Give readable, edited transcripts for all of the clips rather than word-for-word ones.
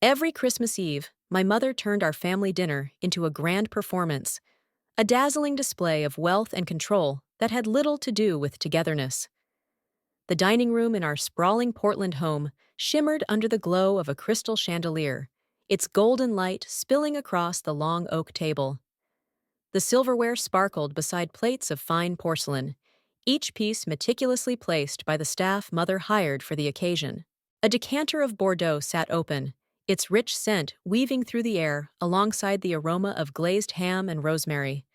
Every Christmas Eve, my mother turned our family dinner into a grand performance, a dazzling display of wealth and control that had little to do with togetherness. The dining room in our sprawling Portland home shimmered under the glow of a crystal chandelier, its golden light spilling across the long oak table. The silverware sparkled beside plates of fine porcelain, each piece meticulously placed by the staff Mother hired for the occasion. A decanter of Bordeaux sat open, its rich scent weaving through the air alongside the aroma of glazed ham and rosemary.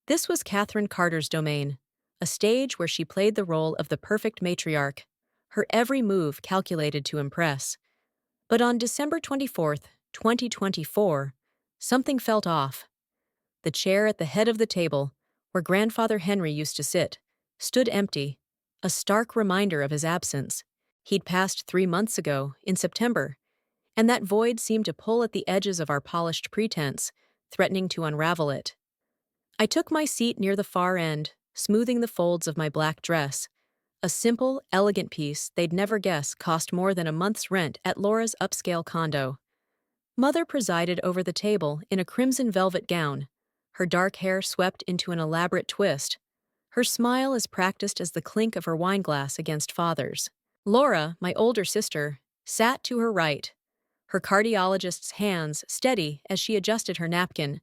This was Catherine Carter's domain, a stage where she played the role of the perfect matriarch, her every move calculated to impress. But on December 24th, 2024, something felt off. The chair at the head of the table, where Grandfather Henry used to sit, stood empty, a stark reminder of his absence. He'd passed 3 months ago, in September, and that void seemed to pull at the edges of our polished pretense, threatening to unravel it. I took my seat near the far end, smoothing the folds of my black dress, a simple, elegant piece they'd never guess cost more than a month's rent at Laura's upscale condo. Mother presided over the table in a crimson velvet gown, her dark hair swept into an elaborate twist, her smile as practiced as the clink of her wineglass against Father's. Laura, my older sister, sat to her right, her cardiologist's hands steady as she adjusted her napkin,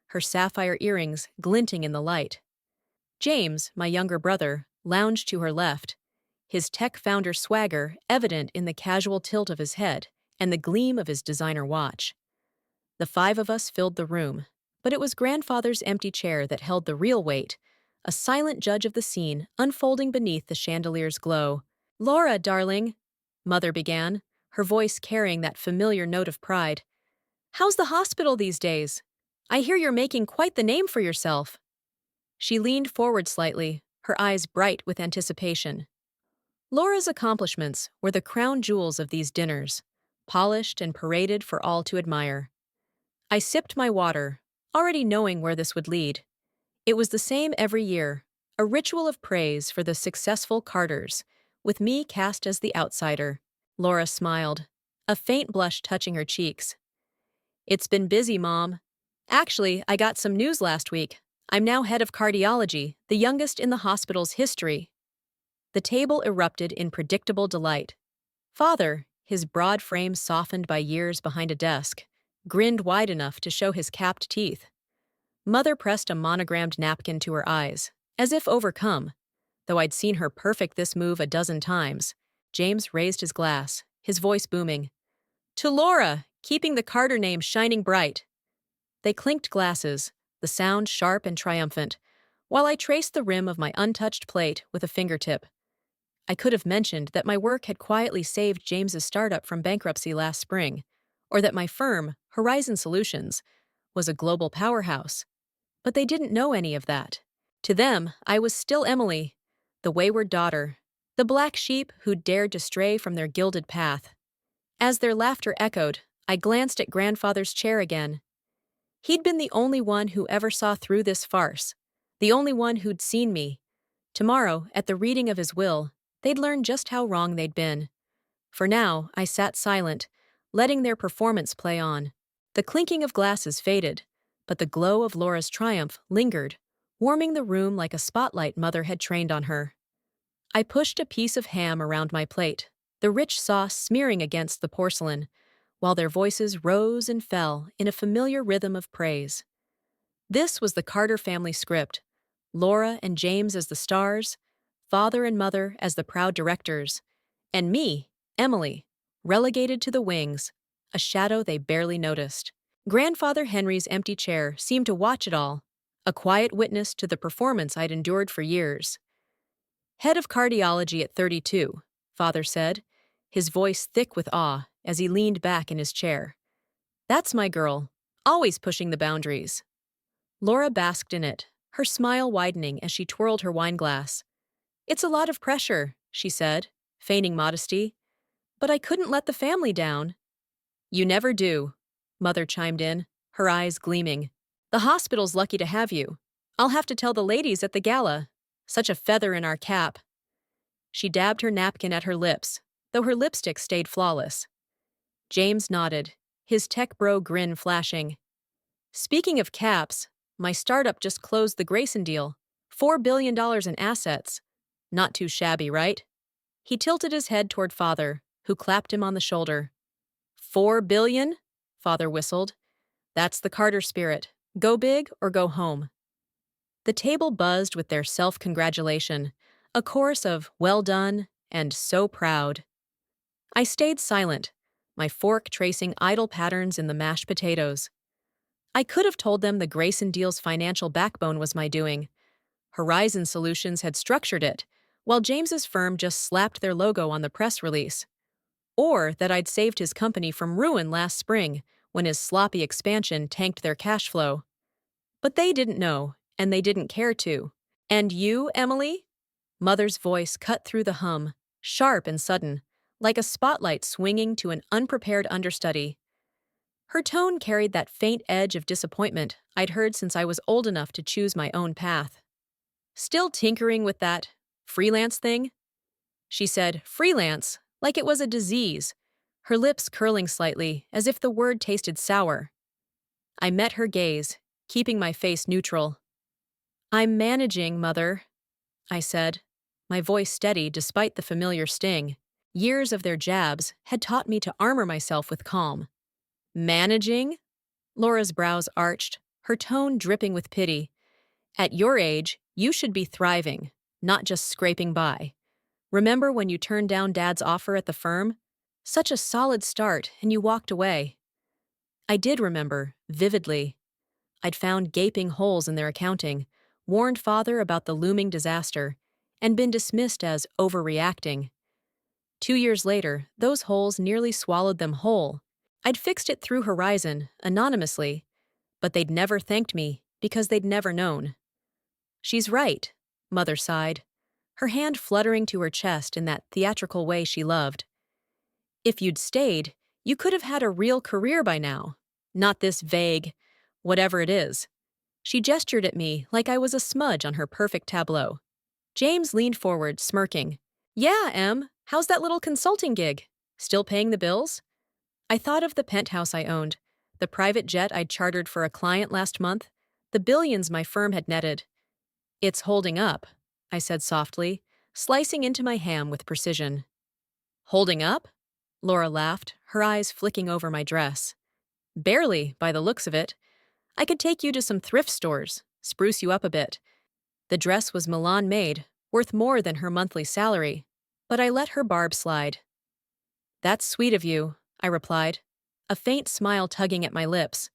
her sapphire earrings glinting in the light. James, my younger brother, lounged to her left, his tech founder swagger evident in the casual tilt of his head and the gleam of his designer watch. The five of us filled the room, but it was Grandfather's empty chair that held the real weight, a silent judge of the scene unfolding beneath the chandelier's glow. "Laura, darling," Mother began, her voice carrying that familiar note of pride. "How's the hospital these days? I hear you're making quite the name for yourself." She leaned forward slightly, her eyes bright with anticipation. Laura's accomplishments were the crown jewels of these dinners, polished and paraded for all to admire. I sipped my water, already knowing where this would lead. It was the same every year, a ritual of praise for the successful Carters, with me cast as the outsider. Laura smiled, a faint blush touching her cheeks. "It's been busy, Mom. Actually, I got some news last week. I'm now head of cardiology, the youngest in the hospital's history." The table erupted in predictable delight. Father, his broad frame softened by years behind a desk, grinned wide enough to show his capped teeth. Mother pressed a monogrammed napkin to her eyes, as if overcome. Though I'd seen her perfect this move a dozen times, James raised his glass, his voice booming. "To Laura, keeping the Carter name shining bright." They clinked glasses, the sound sharp and triumphant, while I traced the rim of my untouched plate with a fingertip. I could have mentioned that my work had quietly saved James's startup from bankruptcy last spring, or that my firm, Horizon Solutions, was a global powerhouse. But they didn't know any of that. To them, I was still Emily, the wayward daughter, the black sheep who'd dared to stray from their gilded path. As their laughter echoed, I glanced at Grandfather's chair again. He'd been the only one who ever saw through this farce, the only one who'd seen me. Tomorrow, at the reading of his will, they'd learn just how wrong they'd been. For now, I sat silent, letting their performance play on. The clinking of glasses faded, but the glow of Laura's triumph lingered, warming the room like a spotlight Mother had trained on her. I pushed a piece of ham around my plate, the rich sauce smearing against the porcelain, while their voices rose and fell in a familiar rhythm of praise. This was the Carter family script, Laura and James as the stars, Father and Mother as the proud directors, and me, Emily, relegated to the wings, a shadow they barely noticed. Grandfather Henry's empty chair seemed to watch it all, a quiet witness to the performance I'd endured for years. "Head of cardiology at 32, Father said, his voice thick with awe as he leaned back in his chair. "That's my girl, always pushing the boundaries." Laura basked in it, her smile widening as she twirled her wineglass. "It's a lot of pressure," she said, feigning modesty. "But I couldn't let the family down." "You never do," Mother chimed in, her eyes gleaming. "The hospital's lucky to have you. I'll have to tell the ladies at the gala. Such a feather in our cap." She dabbed her napkin at her lips, though her lipstick stayed flawless. James nodded, his tech bro grin flashing. Speaking of caps, my startup just closed the Grayson deal. $4 billion in assets. Not too shabby, right? He tilted his head toward Father, who clapped him on the shoulder. 4 billion? Father whistled. That's the Carter spirit. Go big or go home. The table buzzed with their self-congratulation, a chorus of well done and so proud. I stayed silent, my fork tracing idle patterns in the mashed potatoes. I could have told them the Grayson deal's financial backbone was my doing. Horizon Solutions had structured it, while James's firm just slapped their logo on the press release. Or that I'd saved his company from ruin last spring when his sloppy expansion tanked their cash flow. But they didn't know, and they didn't care to. And you, Emily? Mother's voice cut through the hum, sharp and sudden, like a spotlight swinging to an unprepared understudy. Her tone carried that faint edge of disappointment I'd heard since I was old enough to choose my own path. Still tinkering with that freelance thing? She said freelance, like it was a disease, her lips curling slightly as if the word tasted sour. I met her gaze, keeping my face neutral. I'm managing, Mother, I said, my voice steady despite the familiar sting. Years of their jabs had taught me to armor myself with calm. Managing? Laura's brows arched, her tone dripping with pity. At your age, you should be thriving, not just scraping by. Remember when you turned down Dad's offer at the firm? Such a solid start, and you walked away. I did remember, vividly. I'd found gaping holes in their accounting, warned Father about the looming disaster, and been dismissed as overreacting. 2 years later, those holes nearly swallowed them whole. I'd fixed it through Horizon, anonymously, but they'd never thanked me because they'd never known. She's right, Mother sighed, her hand fluttering to her chest in that theatrical way she loved. If you'd stayed, you could have had a real career by now, not this vague, whatever it is. She gestured at me like I was a smudge on her perfect tableau. James leaned forward, smirking. Yeah, Em, how's that little consulting gig? Still paying the bills? I thought of the penthouse I owned, the private jet I'd chartered for a client last month, the billions my firm had netted. It's holding up, I said softly, slicing into my ham with precision. Holding up? Laura laughed, her eyes flicking over my dress. Barely, by the looks of it. I could take you to some thrift stores, spruce you up a bit. The dress was Milan-made, worth more than her monthly salary, but I let her barb slide. That's sweet of you, I replied, a faint smile tugging at my lips.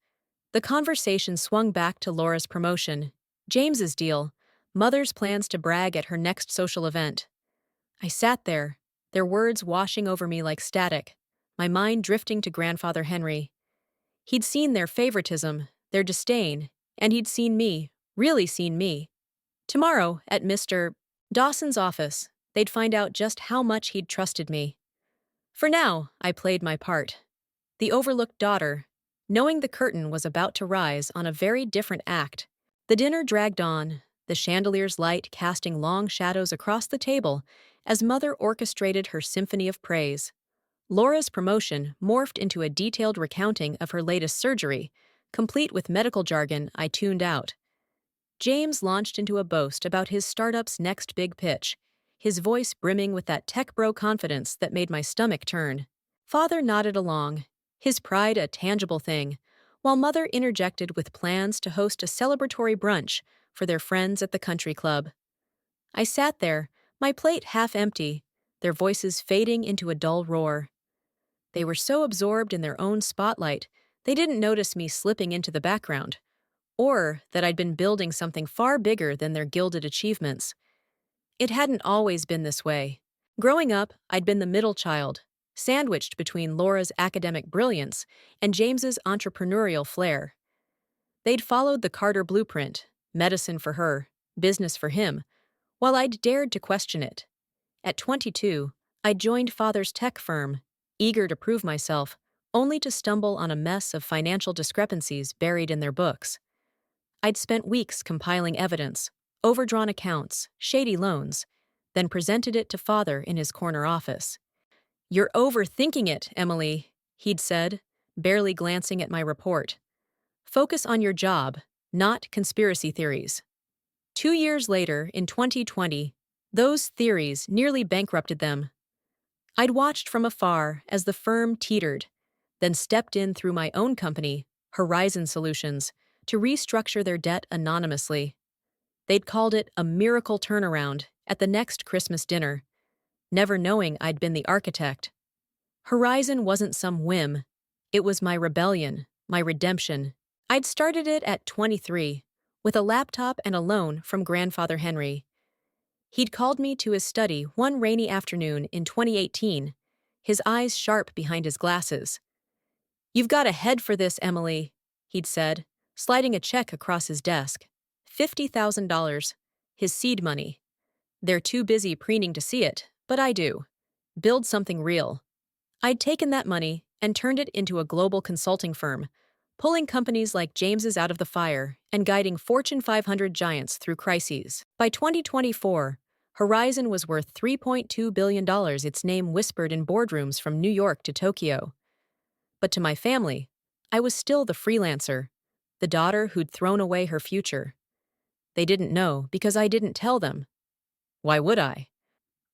The conversation swung back to Laura's promotion, James's deal, Mother's plans to brag at her next social event. I sat there, their words washing over me like static, my mind drifting to Grandfather Henry. He'd seen their favoritism, their disdain, and he'd seen me, really seen me. Tomorrow, at Mr. Dawson's office, they'd find out just how much he'd trusted me. For now, I played my part. The overlooked daughter, knowing the curtain was about to rise on a very different act. The dinner dragged on, the chandelier's light casting long shadows across the table as Mother orchestrated her symphony of praise. Laura's promotion morphed into a detailed recounting of her latest surgery, complete with medical jargon I tuned out. James launched into a boast about his startup's next big pitch, his voice brimming with that tech bro confidence that made my stomach turn. Father nodded along, his pride a tangible thing, while Mother interjected with plans to host a celebratory brunch for their friends at the country club. I sat there, my plate half empty, their voices fading into a dull roar. They were so absorbed in their own spotlight, they didn't notice me slipping into the background, or that I'd been building something far bigger than their gilded achievements. It hadn't always been this way. Growing up, I'd been the middle child, sandwiched between Laura's academic brilliance and James's entrepreneurial flair. They'd followed the Carter blueprint, medicine for her, business for him, while I'd dared to question it. At 22, I joined Father's tech firm, eager to prove myself, only to stumble on a mess of financial discrepancies buried in their books. I'd spent weeks compiling evidence, overdrawn accounts, shady loans, then presented it to Father in his corner office. You're overthinking it, Emily, he'd said, barely glancing at my report. Focus on your job, not conspiracy theories. 2 years later, in 2020, those theories nearly bankrupted them. I'd watched from afar as the firm teetered, then stepped in through my own company, Horizon Solutions, to restructure their debt anonymously. They'd called it a miracle turnaround at the next Christmas dinner, never knowing I'd been the architect. Horizon wasn't some whim. It was my rebellion, my redemption. I'd started it at 23, with a laptop and a loan from grandfather Henry. He'd called me to his study one rainy afternoon in 2018, his eyes sharp behind his glasses. "You've got a head for this, Emily," he'd said, sliding a check across his desk. $50,000, his seed money. They're too busy preening to see it, but I do. Build something real. I'd taken that money and turned it into a global consulting firm, pulling companies like James's out of the fire and guiding Fortune 500 giants through crises. By 2024, Horizon was worth $3.2 billion, its name whispered in boardrooms from New York to Tokyo. But to my family, I was still the freelancer, the daughter who'd thrown away her future. They didn't know because I didn't tell them. Why would I?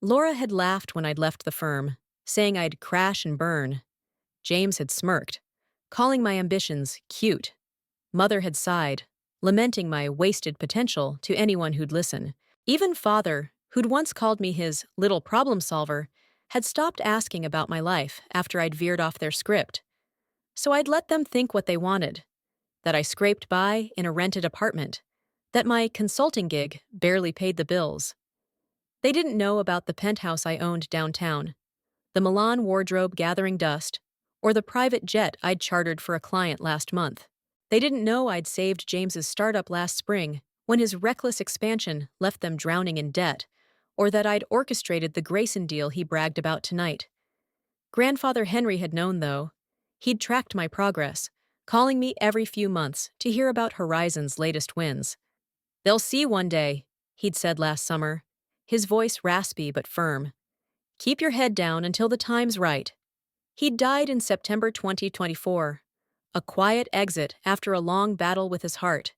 Laura had laughed when I'd left the firm, saying I'd crash and burn. James had smirked, calling my ambitions cute. Mother had sighed, lamenting my wasted potential to anyone who'd listen. Even Father, who'd once called me his little problem solver, had stopped asking about my life after I'd veered off their script. So I'd let them think what they wanted, that I scraped by in a rented apartment, that my consulting gig barely paid the bills. They didn't know about the penthouse I owned downtown, the Milan wardrobe gathering dust, or the private jet I'd chartered for a client last month. They didn't know I'd saved James's startup last spring when his reckless expansion left them drowning in debt, or that I'd orchestrated the Grayson deal he bragged about tonight. Grandfather Henry had known, though. He'd tracked my progress, calling me every few months to hear about Horizon's latest wins. "They'll see one day," he'd said last summer, his voice raspy but firm. "Keep your head down until the time's right." He'd died in September 2024, a quiet exit after a long battle with his heart.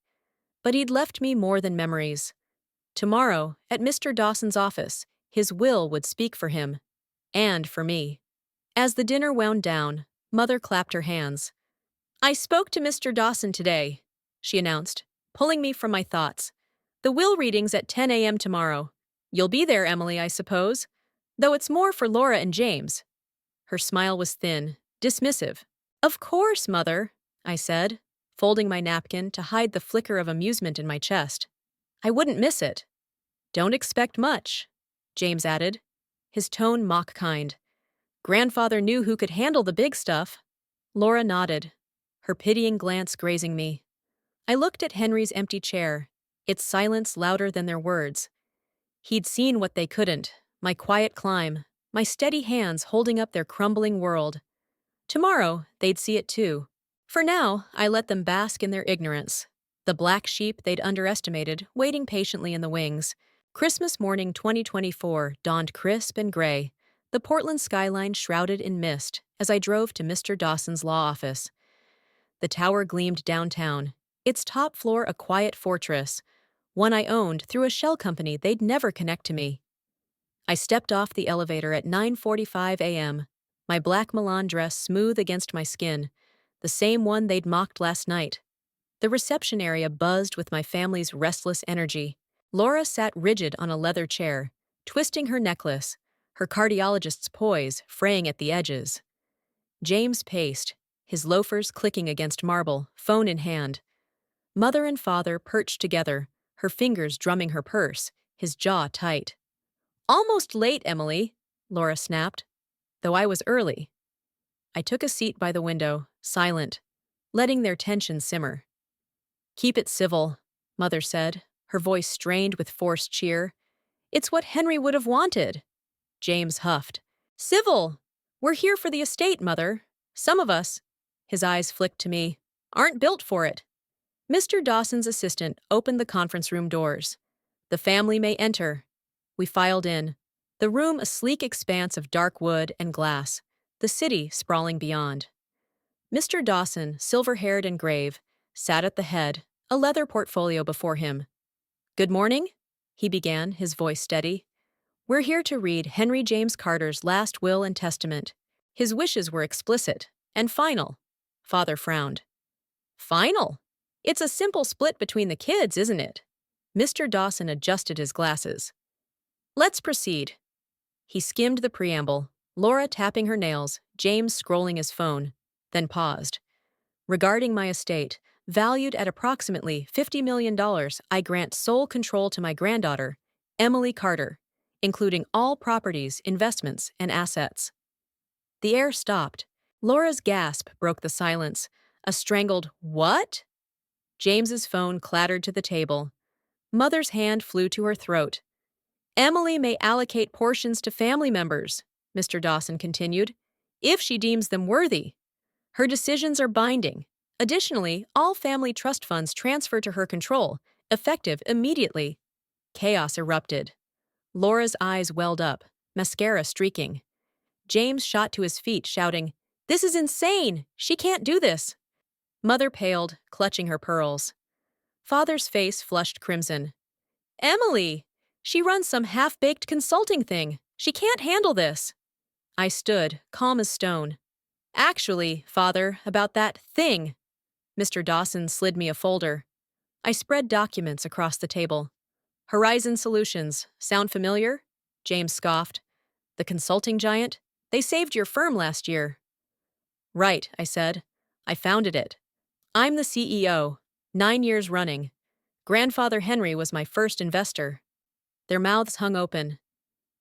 But he'd left me more than memories. Tomorrow, at Mr. Dawson's office, his will would speak for him. And for me. As the dinner wound down, Mother clapped her hands. "I spoke to Mr. Dawson today," she announced, pulling me from my thoughts. "The will reading's at 10 a.m. tomorrow. You'll be there, Emily, I suppose? Though it's more for Laura and James." Her smile was thin, dismissive. "Of course, Mother," I said, folding my napkin to hide the flicker of amusement in my chest. "I wouldn't miss it." "Don't expect much," James added, his tone mock-kind. "Grandfather knew who could handle the big stuff." Laura nodded, her pitying glance grazing me. I looked at Henry's empty chair, its silence louder than their words. He'd seen what they couldn't, my quiet climb, my steady hands holding up their crumbling world. Tomorrow, they'd see it too. For now, I let them bask in their ignorance, the black sheep they'd underestimated waiting patiently in the wings. Christmas morning 2024 dawned crisp and gray, the Portland skyline shrouded in mist as I drove to Mr. Dawson's law office. The tower gleamed downtown, its top floor a quiet fortress, one I owned through a shell company they'd never connect to me. I stepped off the elevator at 9:45 a.m., my black Milan dress smooth against my skin, the same one they'd mocked last night. The reception area buzzed with my family's restless energy. Laura sat rigid on a leather chair, twisting her necklace, her cardiologist's poise fraying at the edges. James paced, his loafers clicking against marble, phone in hand. Mother and father perched together, her fingers drumming her purse, his jaw tight. "Almost late, Emily," Laura snapped, though I was early. I took a seat by the window, silent, letting their tension simmer. "Keep it civil," Mother said, her voice strained with forced cheer. "It's what Henry would have wanted." James huffed. "Civil! We're here for the estate, Mother. Some of us," his eyes flicked to me, "aren't built for it." Mr. Dawson's assistant opened the conference room doors. "The family may enter." We filed in, the room a sleek expanse of dark wood and glass, the city sprawling beyond. Mr. Dawson, silver-haired and grave, sat at the head, a leather portfolio before him. "Good morning," he began, his voice steady. "We're here to read Henry James Carter's last will and testament. His wishes were explicit and final." Father frowned. "Final? It's a simple split between the kids, isn't it?" Mr. Dawson adjusted his glasses. "Let's proceed." He skimmed the preamble, Laura tapping her nails, James scrolling his phone, then paused. "Regarding my estate, valued at approximately $50 million, I grant sole control to my granddaughter, Emily Carter, including all properties, investments, and assets." The air stopped. Laura's gasp broke the silence. A strangled, "What?" James's phone clattered to the table. Mother's hand flew to her throat. "Emily may allocate portions to family members," Mr. Dawson continued, "if she deems them worthy. Her decisions are binding. Additionally, all family trust funds transfer to her control, effective immediately." Chaos erupted. Laura's eyes welled up, mascara streaking. James shot to his feet, shouting, "This is insane! She can't do this!" Mother paled, clutching her pearls. Father's face flushed crimson. "Emily! She runs some half-baked consulting thing. She can't handle this." I stood, calm as stone. "Actually, Father, about that thing." Mr. Dawson slid me a folder. I spread documents across the table. "Horizon Solutions. Sound familiar?" James scoffed. "The consulting giant? They saved your firm last year." "Right," I said. "I founded it. I'm the CEO, 9 years running. Grandfather Henry was my first investor." Their mouths hung open.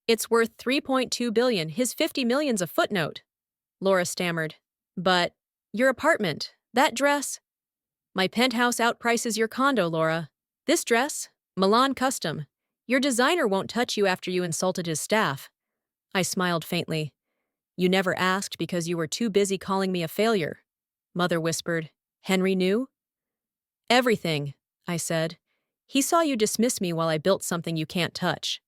"It's worth $3.2 billion. His $50 million's a footnote." Laura stammered. "But your apartment, that dress—" "My penthouse outprices your condo, Laura. This dress, Milan custom. Your designer won't touch you after you insulted his staff." I smiled faintly. "You never asked because you were too busy calling me a failure." Mother whispered. "Henry knew?" "Everything," I said. "He saw you dismiss me while I built something you can't touch."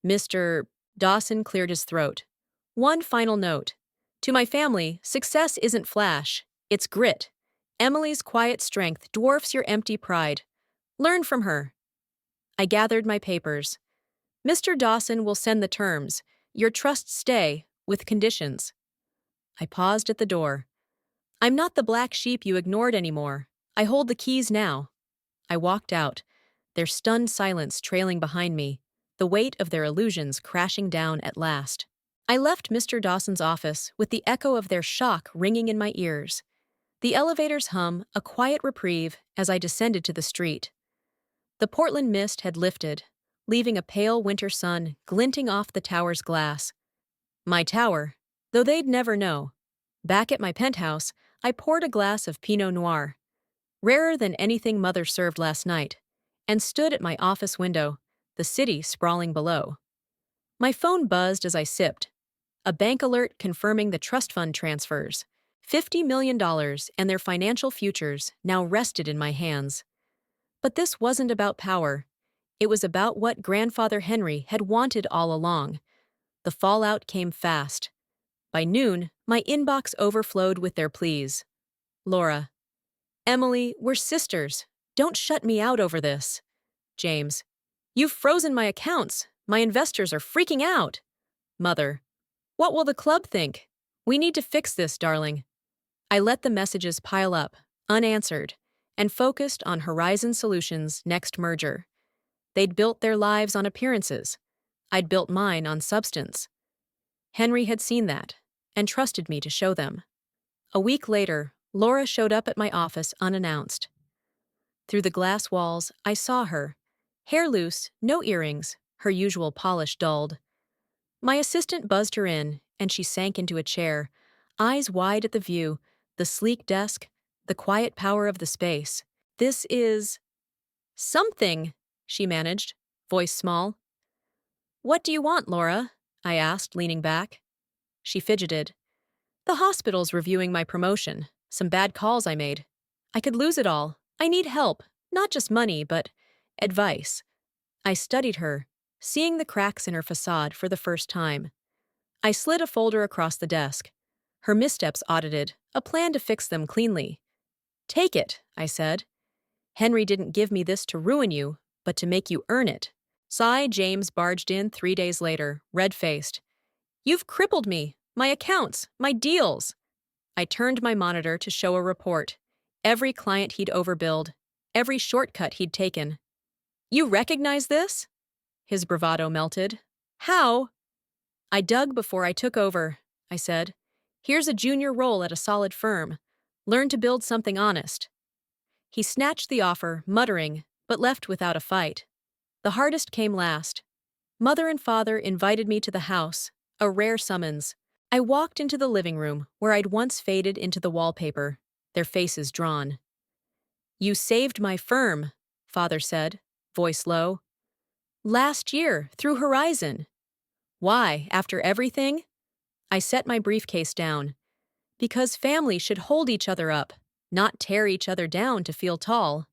Mr. Dawson cleared his throat. "One final note. To my family, success isn't flash, it's grit. Emily's quiet strength dwarfs your empty pride. Learn from her." I gathered my papers. "Mr. Dawson will send the terms. Your trusts stay, with conditions." I paused at the door. "I'm not the black sheep you ignored anymore. I hold the keys now." I walked out, their stunned silence trailing behind me, the weight of their illusions crashing down at last. I left Mr. Dawson's office with the echo of their shock ringing in my ears. The elevator's hum, a quiet reprieve as I descended to the street. The Portland mist had lifted, leaving a pale winter sun glinting off the tower's glass. My tower, though they'd never know. Back at my penthouse, I poured a glass of Pinot Noir, rarer than anything Mother served last night, and stood at my office window, the city sprawling below. My phone buzzed as I sipped. A bank alert confirming the trust fund transfers. $50 million and their financial futures now rested in my hands. But this wasn't about power. It was about what Grandfather Henry had wanted all along. The fallout came fast. By noon, my inbox overflowed with their pleas. Laura. "Emily, we're sisters. Don't shut me out over this." James. "You've frozen my accounts. My investors are freaking out." Mother. "What will the club think? We need to fix this, darling." I let the messages pile up, unanswered, and focused on Horizon Solutions' next merger. They'd built their lives on appearances. I'd built mine on substance. Henry had seen that, and trusted me to show them. A week later, Laura showed up at my office unannounced. Through the glass walls, I saw her. Hair loose, no earrings, her usual polish dulled. My assistant buzzed her in, and she sank into a chair, eyes wide at the view, the sleek desk, the quiet power of the space. "This is something," she managed, voice small. "What do you want, Laura?" I asked, leaning back. She fidgeted. "The hospital's reviewing my promotion, some bad calls I made. I could lose it all. I need help, not just money, but advice." I studied her, seeing the cracks in her facade for the first time. I slid a folder across the desk. her missteps audited, a plan to fix them cleanly. Take it, I said. Henry didn't give me this to ruin you, but to make you earn it. Sigh, James barged in 3 days later, red-faced. You've crippled me, my accounts, my deals. I turned my monitor to show a report. Every client he'd overbilled, every shortcut he'd taken. You recognize this? His bravado melted. How? I dug before I took over, I said. Here's a junior role at a solid firm. Learn to build something honest. He snatched the offer, muttering, but left without a fight. The hardest came last. Mother and father invited me to the house, a rare summons. I walked into the living room, where I'd once faded into the wallpaper, their faces drawn. You saved my firm, father said, voice low. Last year, through Horizon. Why, after everything? I set my briefcase down. Because family should hold each other up, not tear each other down to feel tall.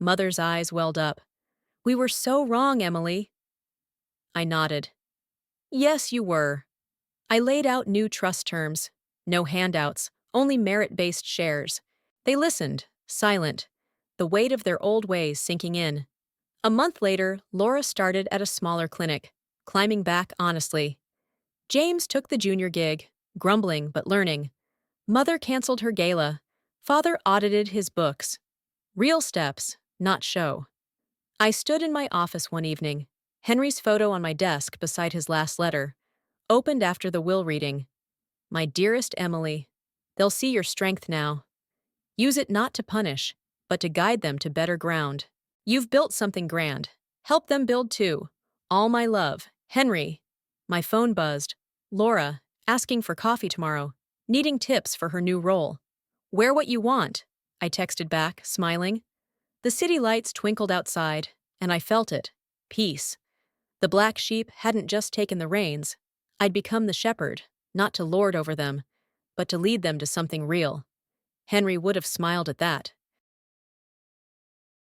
Mother's eyes welled up. We were so wrong, Emily. I nodded. Yes, you were. I laid out new trust terms. No handouts, only merit-based shares. They listened, silent, the weight of their old ways sinking in. A month later, Laura started at a smaller clinic, climbing back honestly. James took the junior gig, grumbling but learning. Mother canceled her gala. Father audited his books. Real steps, not show. I stood in my office one evening, Henry's photo on my desk beside his last letter, opened after the will reading. My dearest Emily, they'll see your strength now. Use it not to punish, but to guide them to better ground. You've built something grand. Help them build too. All my love, Henry. My phone buzzed. Laura, asking for coffee tomorrow, needing tips for her new role. Wear what you want, I texted back, smiling. The city lights twinkled outside, and I felt it. Peace. The black sheep hadn't just taken the reins. I'd become the shepherd, not to lord over them, but to lead them to something real. Henry would have smiled at that.